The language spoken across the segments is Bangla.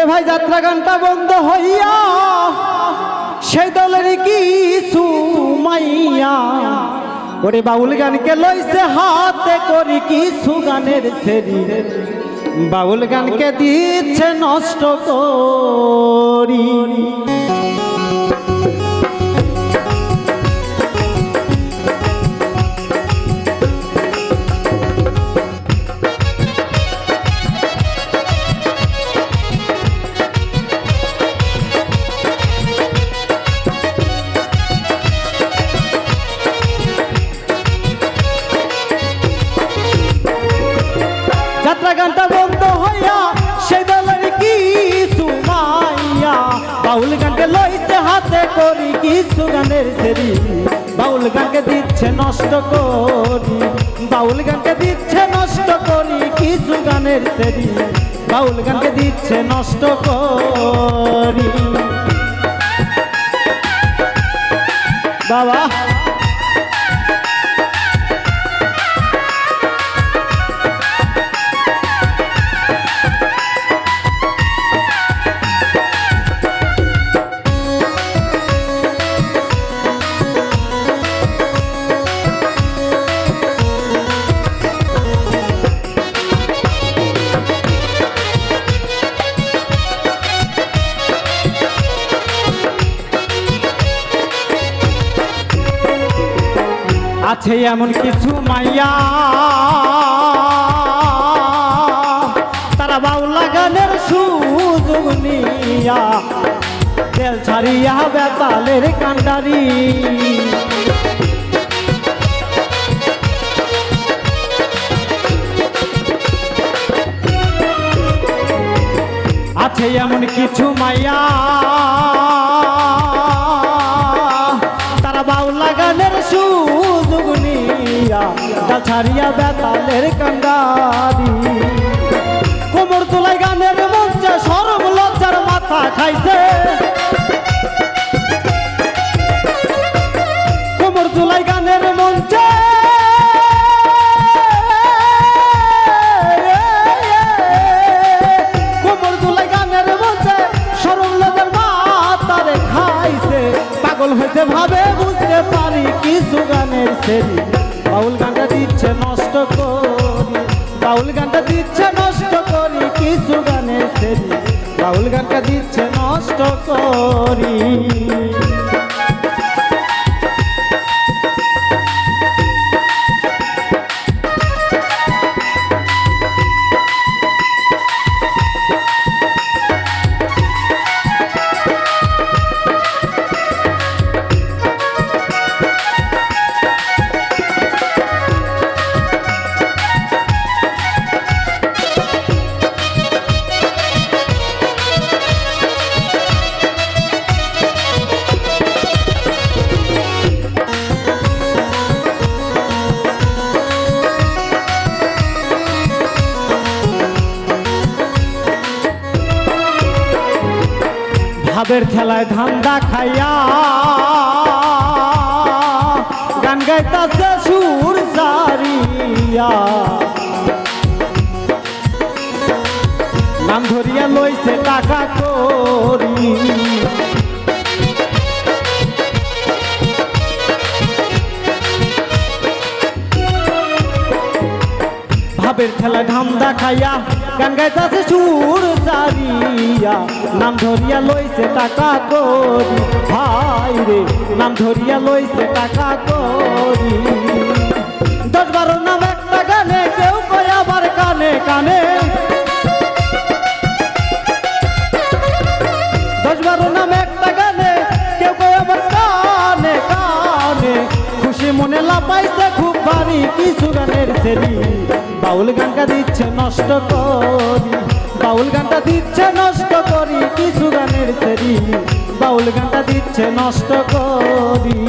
ভাই যাত্রা গানটা বন্ধ হইয়া সেই দলের কিছু মাইয়া ওরে বাউল গানকে লইছে হাতে করি কিছু গানের সেরি বাউল গানকে দিচ্ছে নষ্ট করি। যাত্রা গানটা বন্ধ হইয়া সেই দলের কিছু মাইয়া বাউল গানকে লইতে হাতে করি কিছু গানের সেরি বাউল গানকে দিচ্ছে নষ্ট করি বাউল গানকে দিচ্ছে নষ্ট করি কিছু গানের সেরি বাউল গানকে দিচ্ছে নষ্ট করি। বাবা আছে এমন কিছু মাইয়া তারা বাউলা গানের সুযোগ নিয়া তেল ছাড়িয়া বেতালের কান্ডারি আছে এমন কিছু মাইয়া তারা বাউলা গানের সুযোগ নিয়া তেল ছাড়িয়া বেতালের কান্ডারি কোমর তোলাই গানের মঞ্চে শরম লজ্জার মাথা খাইছে কোমর তোলাই গানের মঞ্চে কোমর তোলাই গানের মঞ্চে শরম লজ্জার মাথা রে খাইছে পাগল হইতে ভাবে বুঝতে পারি কিছু গানের সেরি বাউল গানটা দিচ্ছে নষ্ট করি বাউল গানটা দিচ্ছে নষ্ট করি কিছু গানের সেরি বাউল গানটা দিচ্ছে নষ্ট করি। ভাবের খেলায় ধান্দা খাইয়া গান গাইতাছে সুর সারিয়া নাম ধরিয়া লইছে টাকা করি ভাবের খেলায় ধান্দা খাইয়া গান গাইতাছে সুর সারিয়া নাম ধরিয়া লইছে টাকা করি ভাই রে নাম ধরিয়া লইছে টাকা করি 10-12 নাম একটা গানে কেউ কয় আবার কানে কানে 10-12 নাম একটা গানে কেউ কয় আবার কানে কানে খুশি মনে লাপাইছে খুব ভারী কিছু গানের সেরি বাউল গানটা দিচ্ছে নষ্ট করি বাউল গানটা দিচ্ছে নষ্ট করি কিছু গানের সেরি বাউল গানটা দিচ্ছে নষ্ট করি।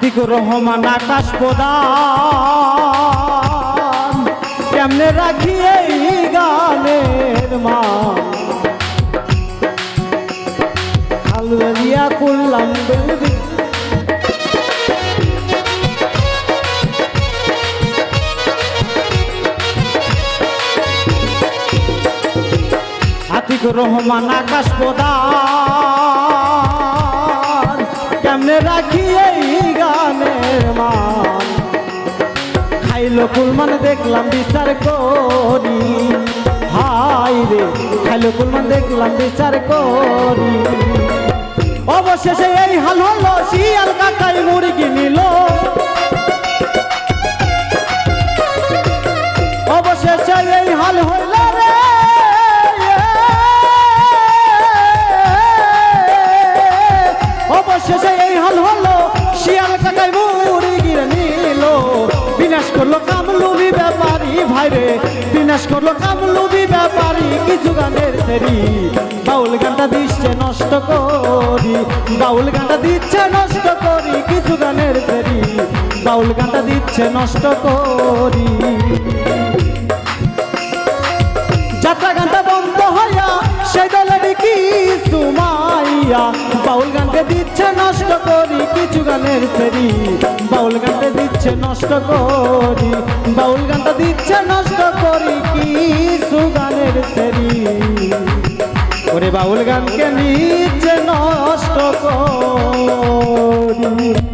আতিকুর রহমান আকাশ প্রদান কেমনে রাখি এই গানের মান আলুয়া করলাম বেলবি আতিকুর রহমান আকাশ প্রদান কেমনে রাখি এই গানের মান খাইলো কুলমান দেখলাম বিচার করি হাই রে খাইলো কুলমান দেখলাম বিচার করি অবশেষে এই হাল হলো শিয়াল কাটাই মুরগি নিল অবশেষে এই হাল হইল রে অবশেষে এই হাল হলো শিয়াল কাটাই মুরগি নিল বিনাশ করলো কামলুবি ব্যাপারী ভাইরে বিনাশ করলো কামলুবি ব্যাপারী কিছু গানের সেরি বাউল গানটা দিচ্ছে নষ্ট করি বাউল গানটা দিচ্ছে নষ্ট করি কিছু গানের সেরি বাউল গানটা দিচ্ছে নষ্ট করি যাত্রা গানটা বন্ধ হইয়া সেই দলের কিছু মাইয়া বাউল গানকে দিচ্ছে নষ্ট করি কিছু গানের সেরি বাউল গানটা দিচ্ছে নষ্ট করি বাউল গানটা দিচ্ছে নষ্ট করি কিছু গানের সেরি ওরে বাউল গানকে নিচ্ছে নষ্ট করি।